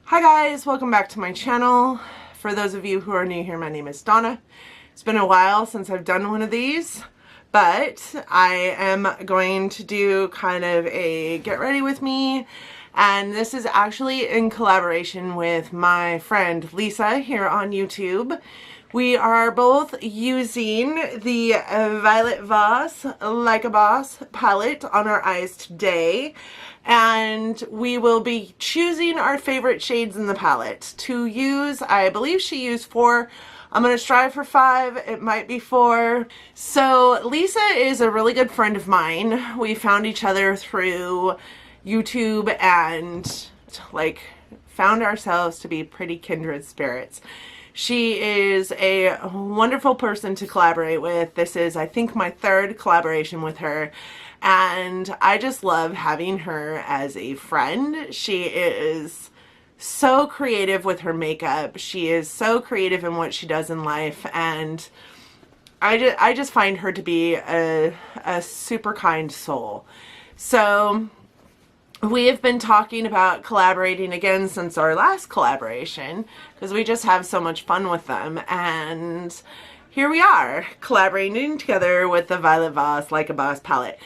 Hi guys, welcome back to my channel. For those of you who are new here, my name is Donna. It's been a while since I've done one of these, but I am going to do kind of a get ready with me, and this is actually in collaboration with my friend Lisa here on YouTube. We are both using the Violet Voss Like a Boss palette on our eyes today, and we will be choosing our favorite shades in the palette to use. I believe she used 4. I'm going to strive for 5. It might be 4. So Lisa is a really good friend of mine. We found each other through YouTube and found ourselves to be pretty kindred spirits. She is a wonderful person to collaborate with. This is, I think, my 3rd collaboration with her, and I just love having her as a friend. She is so creative with her makeup. She is so creative in what she does in life, and I just find her to be a super kind soul. So we have been talking about collaborating again since our last collaboration because we just have so much fun with them, and here we are collaborating together with the Violet Voss Like a Boss palette.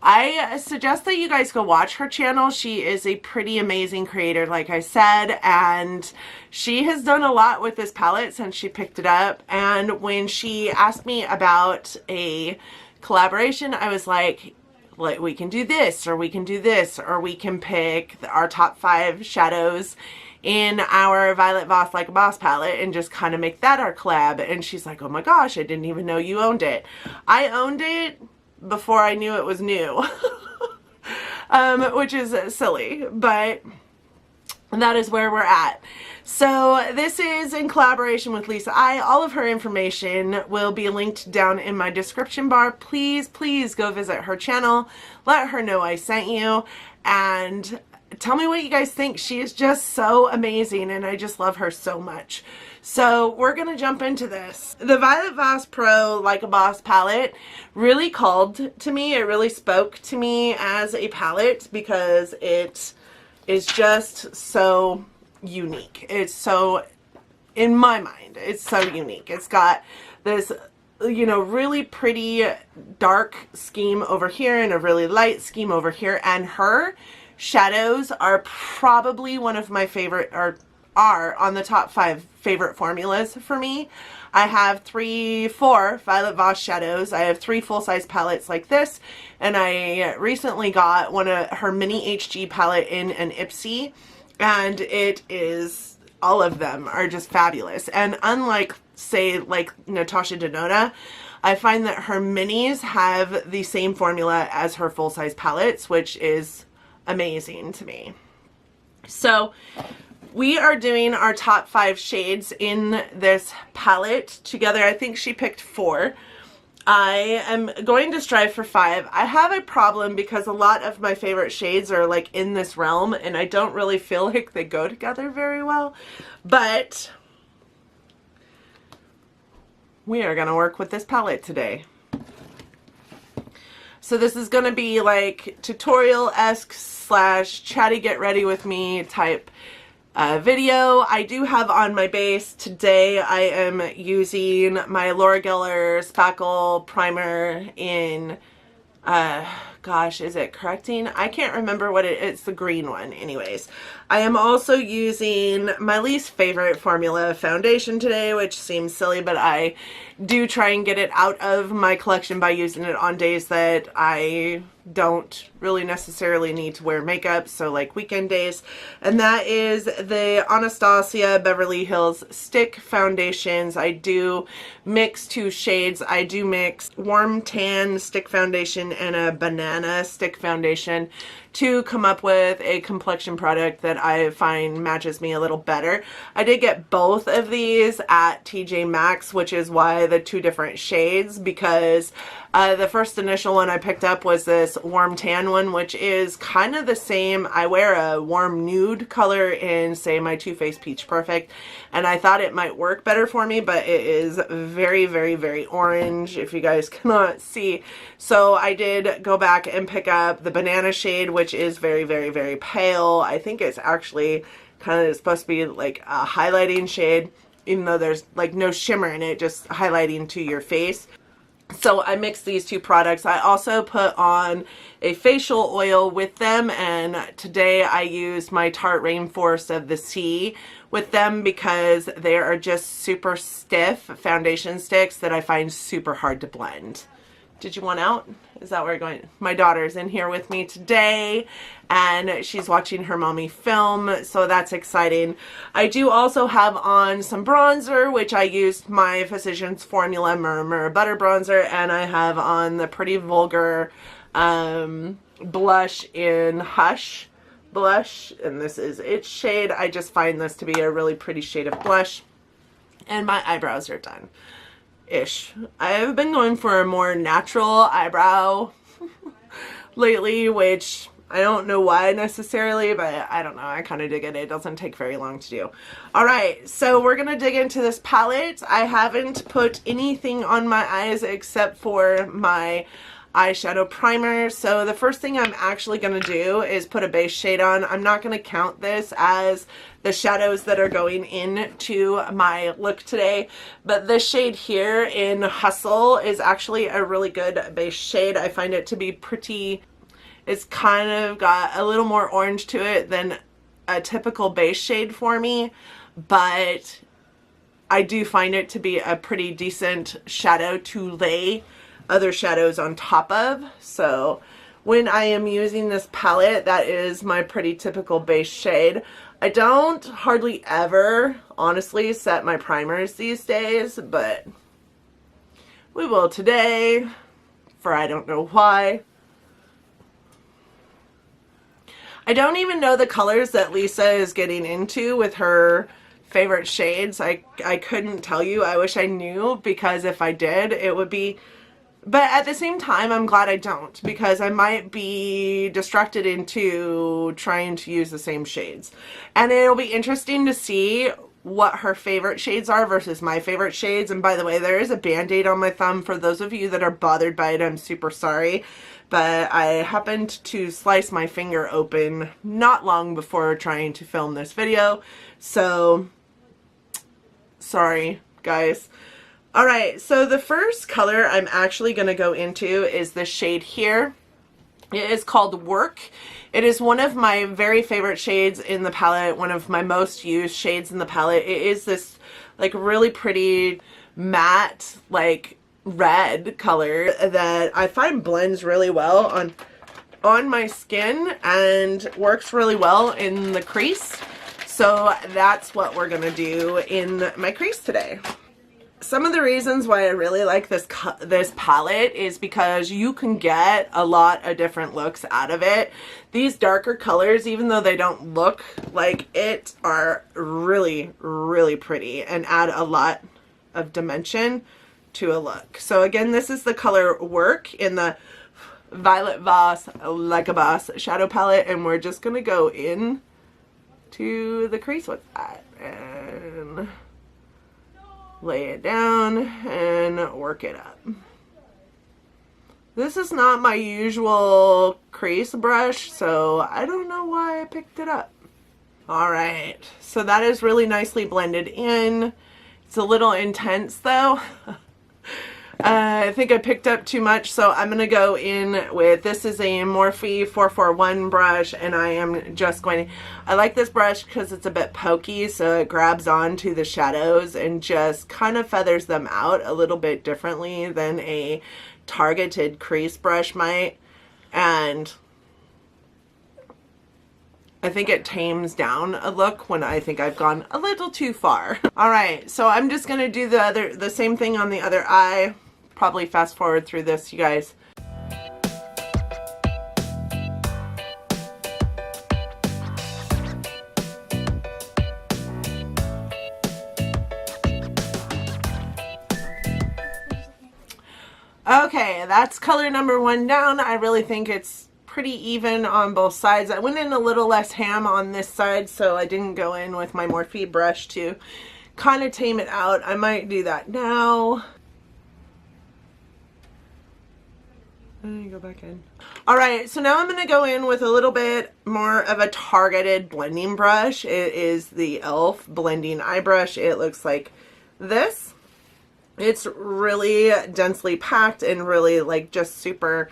I suggest that you guys go watch her channel. She is a pretty amazing creator, like I said, and she has done a lot with this palette since she picked it up. And when she asked me about a collaboration, I was like, we can do this, or we can do this, or we can pick our top 5 shadows in our Violet Voss Like a Boss palette and just kind of make that our collab. And she's like, oh my gosh, I didn't even know you owned it. I owned it before I knew it was new, which is silly, but that is where we're at. So this is in collaboration with Lisa. All of her information will be linked down in my description bar. Please, please go visit her channel. Let her know I sent you, and tell me what you guys think. She is just so amazing, and I just love her so much. So we're going to jump into this. The Violet Voss Pro Like a Boss palette really called to me. It really spoke to me as a palette because it is just so unique. It's so, in my mind, it's so unique. It's got this, you know, really pretty dark scheme over here and a really light scheme over here, and her shadows are probably one of my favorite, or are on the top 5 favorite formulas for me. I have 4 Violet Voss shadows. I have 3 full-size palettes like this, and I recently got one of her mini HG palette in an IPSY, and it is, all of them are just fabulous. And unlike, say, like Natasha Denona, I find that her minis have the same formula as her full-size palettes, which is amazing to me. So we are doing our top 5 shades in this palette together. I think she picked 4. I am going to strive for 5. I have a problem because a lot of my favorite shades are like in this realm, and I don't really feel like they go together very well. But we are going to work with this palette today. So this is going to be like tutorial-esque / chatty get ready with me type video. I do have on my base today, I am using my Laura Geller Spackle Primer in, gosh, is it correcting? I can't remember what it's the green one. Anyways, I am also using my least favorite formula foundation today, which seems silly, but I do try and get it out of my collection by using it on days that I don't really necessarily need to wear makeup, so like weekend days, and that is the Anastasia Beverly Hills Stick Foundations. I do mix 2 shades. I do mix Warm Tan Stick Foundation and a Banana Stick Foundation to come up with a complexion product that I find matches me a little better. I did get both of these at TJ Maxx, which is why the 2 different shades, because the first initial one I picked up was this warm tan one, which is kind of the same. I wear a warm nude color in, say, my Too Faced Peach Perfect, and I thought it might work better for me, but it is very, very, very orange, if you guys cannot see. So I did go back and pick up the banana shade, which is very, very, very pale. I think it's actually kind of is supposed to be like a highlighting shade, even though there's like no shimmer in it, just highlighting to your face. So I mixed these two products. I also put on a facial oil with them, and today I used my Tarte Rainforest of the Sea with them because they are just super stiff foundation sticks that I find super hard to blend. Did you want out? Is that where you're going? My daughter's in here with me today and she's watching her mommy film, so that's exciting. I do also have on some bronzer, which I used my Physicians Formula Murmur Butter Bronzer, and I have on the Pretty Vulgar blush in Hush Blush, and this is its shade. I just find this to be a really pretty shade of blush, and my eyebrows are done. Ish. I've been going for a more natural eyebrow lately, which I don't know why necessarily, but I don't know. I kind of dig it. It doesn't take very long to do. All right, so we're going to dig into this palette. I haven't put anything on my eyes except for my eyeshadow primer. So the first thing I'm actually going to do is put a base shade on. I'm not going to count this as the shadows that are going into my look today, but this shade here in Hustle is actually a really good base shade. I find it to be pretty, it's kind of got a little more orange to it than a typical base shade for me, but I do find it to be a pretty decent shadow to lay other shadows on top of. So when I am using this palette, that is my pretty typical base shade. I don't hardly ever honestly set my primers these days, but we will today, for I don't know why. I don't even know the colors that Lisa is getting into with her favorite shades. I couldn't tell you. I wish I knew, because if I did, it would be, but at the same time, I'm glad I don't, because I might be distracted into trying to use the same shades. And it'll be interesting to see what her favorite shades are versus my favorite shades. And by the way, there is a band-aid on my thumb. For those of you that are bothered by it, I'm super sorry. But I happened to slice my finger open not long before trying to film this video. So, sorry, guys. Alright, so the first color I'm actually going to go into is this shade here. It is called Work. It is one of my very favorite shades in the palette, one of my most used shades in the palette. It is this like really pretty matte like red color that I find blends really well on my skin and works really well in the crease. So that's what we're going to do in my crease today. Some of the reasons why I really like this palette is because you can get a lot of different looks out of it. These darker colors, even though they don't look like it, are really, really pretty and add a lot of dimension to a look. So again, this is the color Work in the Violet Voss Like a Boss shadow palette, and we're just going to go in to the crease with that and lay it down and work it up. This is not my usual crease brush, so I don't know why I picked it up. Alright, so that is really nicely blended in. It's a little intense though. I think I picked up too much, so I'm going to go in with, this is a Morphe 441 brush, and I am just going to, I like this brush because it's a bit pokey, so it grabs onto the shadows and just kind of feathers them out a little bit differently than a targeted crease brush might, and I think it tames down a look when I think I've gone a little too far. Alright, so I'm just going to do the same thing on the other eye. Probably fast forward through this, you guys. Okay, that's color number one down. I really think it's pretty even on both sides. I went in a little less ham on this side, so I didn't go in with my Morphe brush to kind of tame it out. I might do that now. And go back in. All right, so now I'm going to go in with a little bit more of a targeted blending brush. It is the e.l.f. blending eye brush. It looks like this. It's really densely packed and really like just super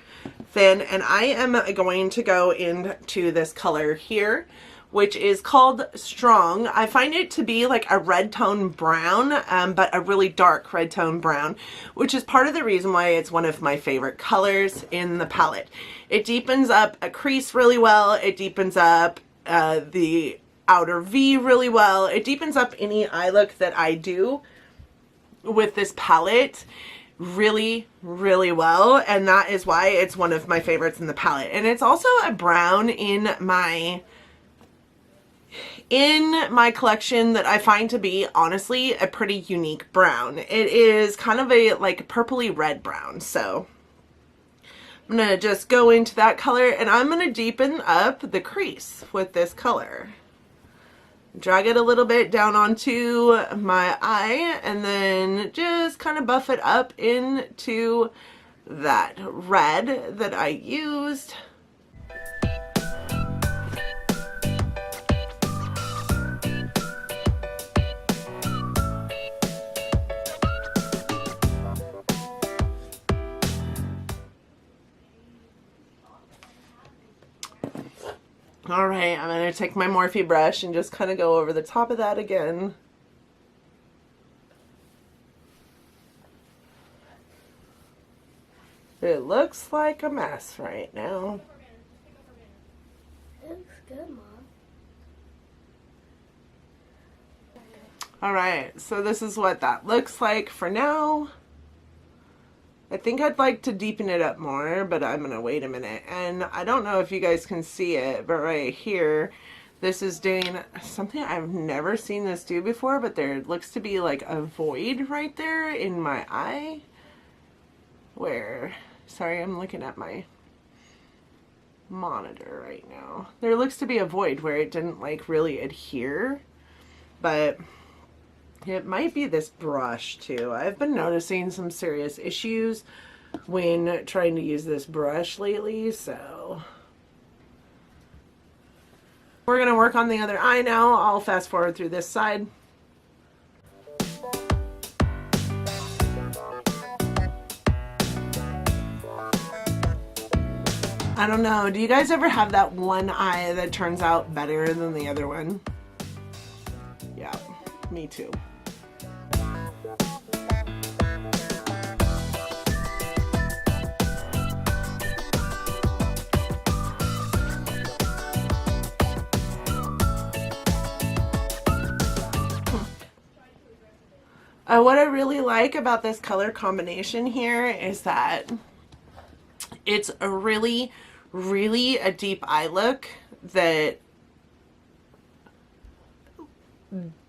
thin. And I am going to go into this color here, which is called Strong. I find it to be like a red tone brown, but a really dark red tone brown, which is part of the reason why it's one of my favorite colors in the palette. It deepens up a crease really well. It deepens up the outer V really well. It deepens up any eye look that I do with this palette really, really well. And that is why it's one of my favorites in the palette. And it's also a brown in my collection that I find to be honestly a pretty unique brown. It is kind of a like purpley red brown. So I'm gonna just go into that color and I'm gonna deepen up the crease with this color. Drag it a little bit down onto my eye and then just kind of buff it up into that red that I used. All right, I'm going to take my Morphe brush and just kind of go over the top of that again. It looks like a mess right now. It looks good, Mom. All right, so this is what that looks like for now. I think I'd like to deepen it up more, but I'm gonna wait a minute. And I don't know if you guys can see it, but right here, this is doing something I've never seen this do before, but there looks to be like a void right there in my eye. Where, sorry, I'm looking at my monitor right now. There looks to be a void where it didn't like really adhere, but it might be this brush too. I've been noticing some serious issues when trying to use this brush lately, so we're gonna work on the other eye now. I'll fast forward through this side. I don't know, do you guys ever have that one eye that turns out better than the other one? Yeah, me too. What I really like about this color combination here is that it's a really, really a deep eye look that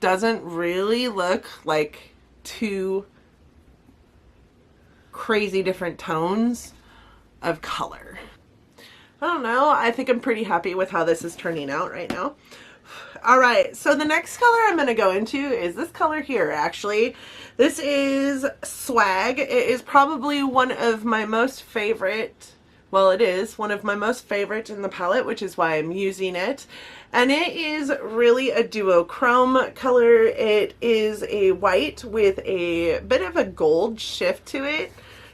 doesn't really look like two crazy different tones of color. I don't know. I think I'm pretty happy with how this is turning out right now. All right, so the next color I'm going to go into is this color here, actually. This is Swag. It is probably one of my most favorite, well, it is one of my most favorite in the palette, which is why I'm using it. And it is really a duochrome color. It is a white with a bit of a gold shift to it.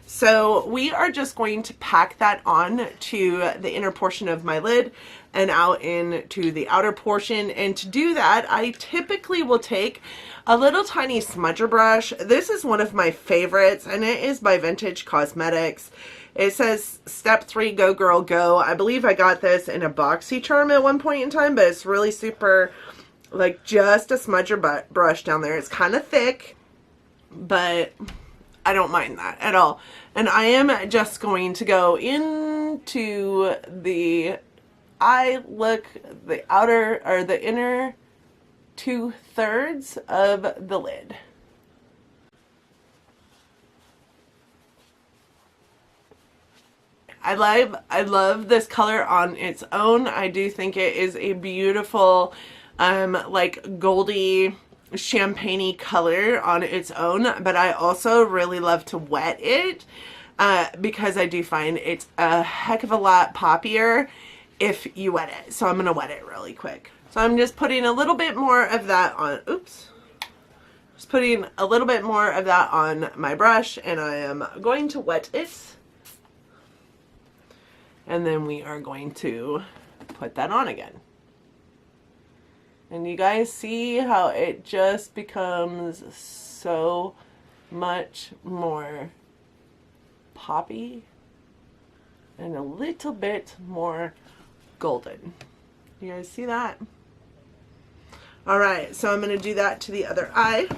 So we are just going to pack that on to the inner portion of my lid and out into the outer portion. And to do that, I typically will take a little tiny smudger brush. This is one of my favorites, and it is by Vintage Cosmetics. It says step 3, go girl go. I believe I got this in a BoxyCharm at one point in time, but it's really super, like just a smudger brush down there. It's kind of thick, but I don't mind that at all. And I am just going to go into the eye look, the outer or the inner 2/3 of the lid. I love this color on its own. I do think it is a beautiful like goldy champagne-y color on its own, but I also really love to wet it because I do find it's a heck of a lot poppier if you wet it. So I'm going to wet it really quick. So I'm just putting a little bit more of that on, oops. Just putting a little bit more of that on my brush, and I am going to wet it. And then we are going to put that on again. And you guys see how it just becomes so much more poppy and a little bit more golden. You guys see that? All right, so I'm going to do that to the other eye.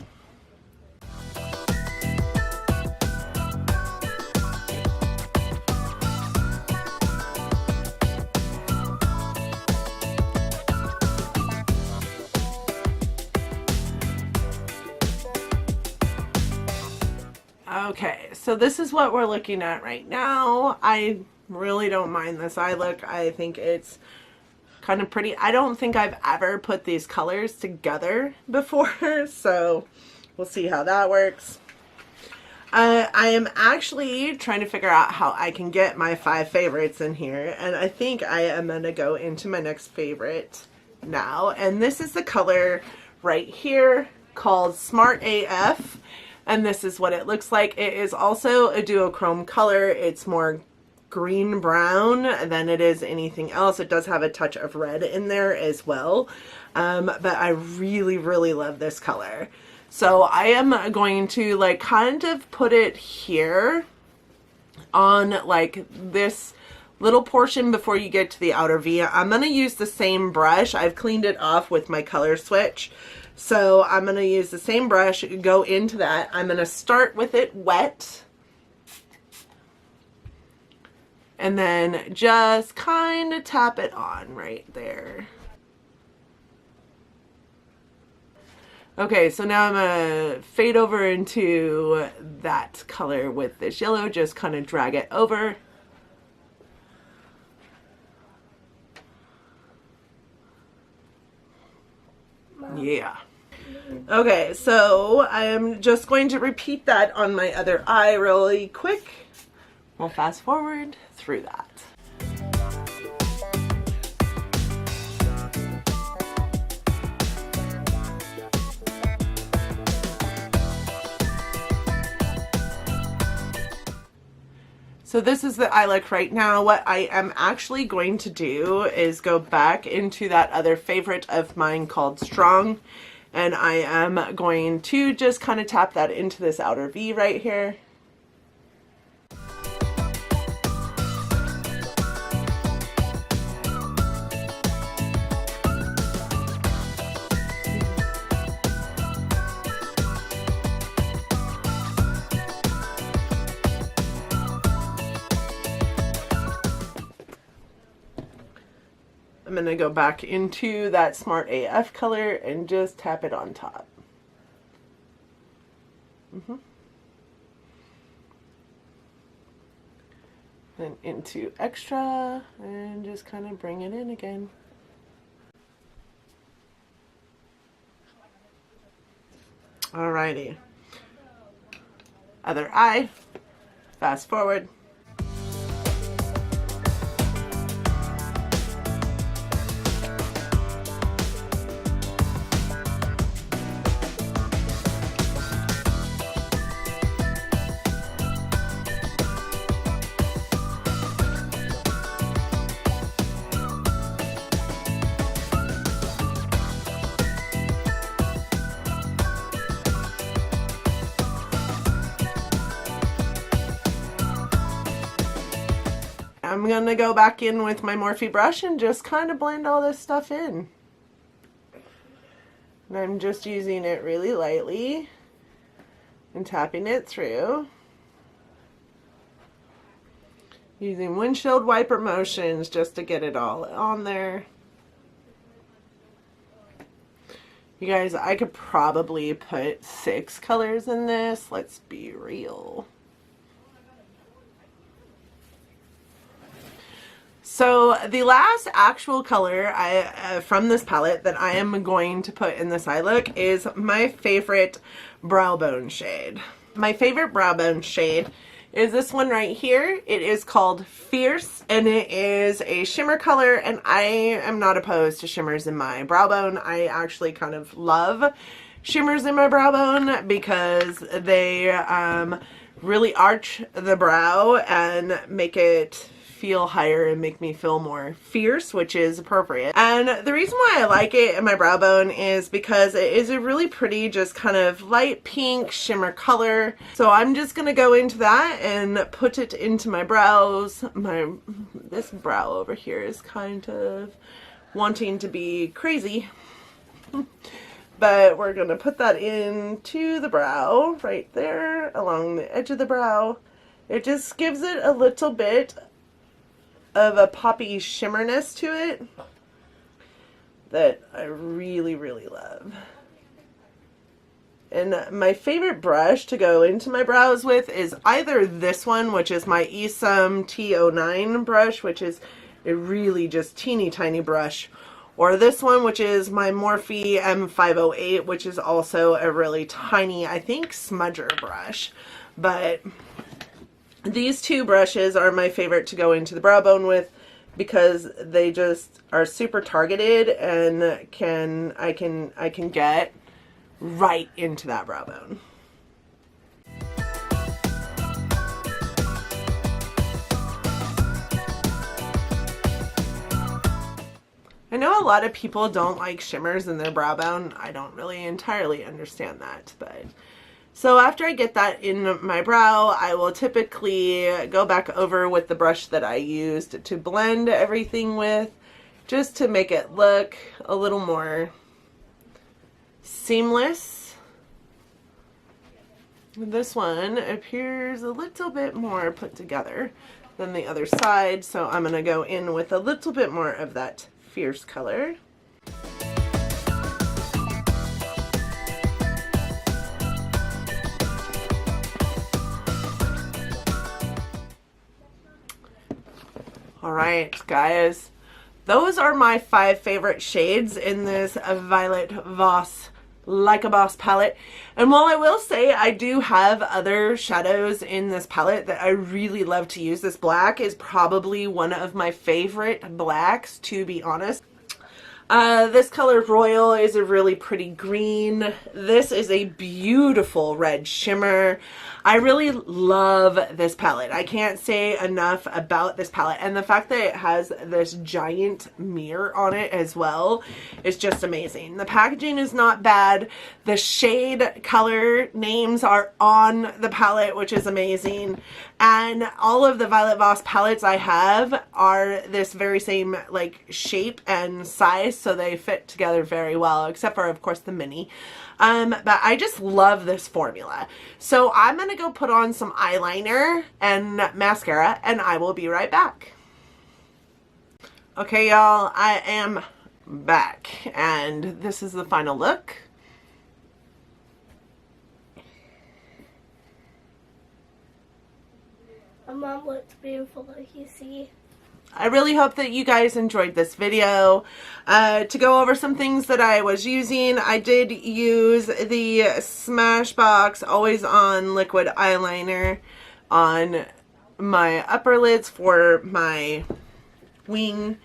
Okay, so this is what we're looking at right now. I really don't mind this eye look. I think it's kind of pretty. I don't think I've ever put these colors together before, so we'll see how that works. I am actually trying to figure out how I can get my 5 favorites in here, and I think I am going to go into my next favorite now, and this is the color right here called Smart AF. And this is what it looks like. It is also a duochrome color. It's more green brown than it is anything else. It does have a touch of red in there as well. But I really, really love this color. So I am going to like kind of put it here on like this little portion before you get to the outer V. I'm going to use the same brush. I've cleaned it off with my color switch. So I'm going to use the same brush, go into that. I'm going to start with it wet. And then just kind of tap it on right there. Okay, so now I'm going to fade over into that color with this yellow. Just kind of drag it over. Yeah. Okay, so I am just going to repeat that on my other eye really quick. We'll fast forward through that. So this is the eye look right now. What I am actually going to do is go back into that other favorite of mine called Strong. And I am going to just kind of tap that into this outer V right here. I'm going to go back into that Smart AF color and just tap it on top. Then into Extra and just kind of bring it in again. Alrighty. Other eye. Fast forward. I'm going to go back in with my Morphe brush and just kind of blend all this stuff in. And I'm just using it really lightly and tapping it through. Using windshield wiper motions just to get it all on there. You guys, I could probably put 6 colors in this. Let's be real. So the last actual color from this palette that I am going to put in this eye look is my favorite brow bone shade. My favorite brow bone shade is this one right here. It is called Fierce, and it is a shimmer color, and I am not opposed to shimmers in my brow bone. I actually kind of love shimmers in my brow bone because they really arch the brow and make it feel higher and make me feel more fierce, which is appropriate. And the reason why I like it in my brow bone is because it is a really pretty, just kind of light pink shimmer color. So I'm just gonna go into that and put it into my brows. This brow over here is kind of wanting to be crazy. But we're gonna put that into the brow right there along the edge of the brow. It just gives it a little bit of a poppy shimmerness to it that I really, really love. And my favorite brush to go into my brows with is either this one, which is my IPSY T09 brush, which is a really just teeny tiny brush, or this one, which is my Morphe M508, which is also a really tiny, I think, smudger brush. But these two brushes are my favorite to go into the brow bone with because they just are super targeted and I can get right into that brow bone. I know a lot of people don't like shimmers in their brow bone. I don't really entirely understand that, but so after I get that in my brow, I will typically go back over with the brush that I used to blend everything with, just to make it look a little more seamless. This one appears a little bit more put together than the other side, so I'm going to go in with a little bit more of that fierce color. All right, guys, those are my 5 favorite shades in this Violet Voss Like a Boss palette. And while I will say I do have other shadows in this palette that I really love to use, this black is probably one of my favorite blacks, to be honest. This color Royal is a really pretty green. This is a beautiful red shimmer. I really love this palette. I can't say enough about this palette, and the fact that it has this giant mirror on it as well is just amazing. The packaging is not bad. The shade color names are on the palette, which is amazing. And all of the Violet Voss palettes I have are this very same like shape and size, so they fit together very well, except for of course the mini. But I just love this formula. So I'm gonna go put on some eyeliner and mascara, and I will be right back. Okay, y'all, I am back, and this is the final look. My mom looks beautiful, like you see. I really hope that you guys enjoyed this video. To go over some things that I was using, I did use the Smashbox Always On Liquid Eyeliner on my upper lids for my wing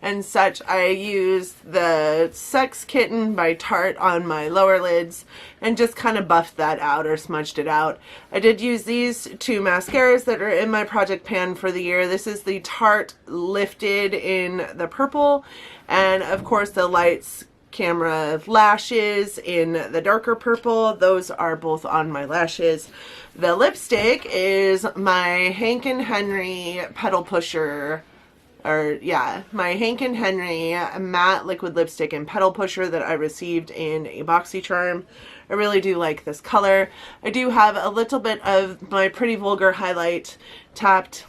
and such. I used the Sex Kitten by Tarte on my lower lids and just kind of buffed that out or smudged it out. I did use these 2 mascaras that are in my project pan for the year. This is the Tarte Lifted in the purple, and of course the Lights Camera Lashes in the darker purple. Those are both on my lashes. The lipstick is my Hank & Henry Petal Pusher, my Hank & Henry matte liquid lipstick and petal pusher that I received in a BoxyCharm. I really do like this color. I do have a little bit of my Pretty Vulgar highlight tapped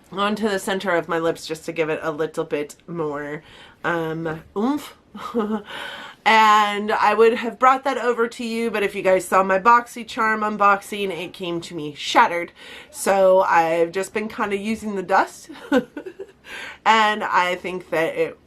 onto the center of my lips just to give it a little bit more oomph. And I would have brought that over to you, but if you guys saw my BoxyCharm unboxing, it came to me shattered. So I've just been kind of using the dust And I think that it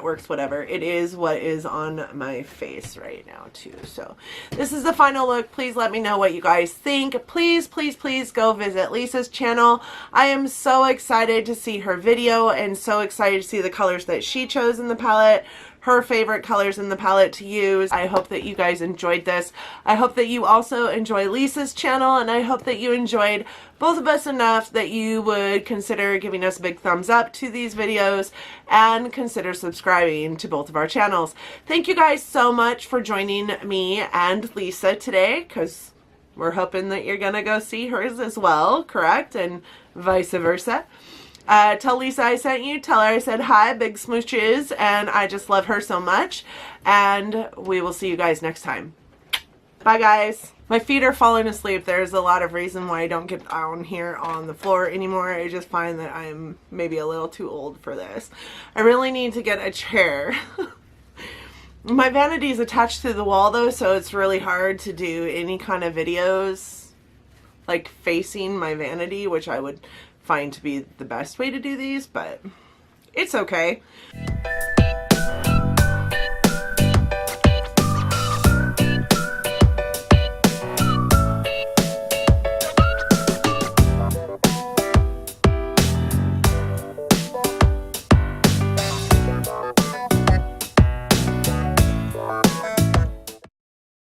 works whatever. It is what is on my face right now too. So this is the final look. Please let me know what you guys think. Please, please, please go visit Lisa's channel. I am so excited to see her video and so excited to see the colors that she chose in the palette, her favorite colors in the palette to use. I hope that you guys enjoyed this. I hope that you also enjoy Lisa's channel, and I hope that you enjoyed both of us enough that you would consider giving us a big thumbs up to these videos and consider subscribing to both of our channels. Thank you guys so much for joining me and Lisa today, because we're hoping that you're gonna go see hers as well, correct? And vice versa. Tell Lisa I sent you. Tell her I said hi, big smooches, and I just love her so much. And we will see you guys next time. Bye, guys. My feet are falling asleep. There's a lot of reason why I don't get down here on the floor anymore. I just find that I'm maybe a little too old for this. I really need to get a chair. My vanity is attached to the wall though, so it's really hard to do any kind of videos like facing my vanity, which I would find to be the best way to do these, but it's okay.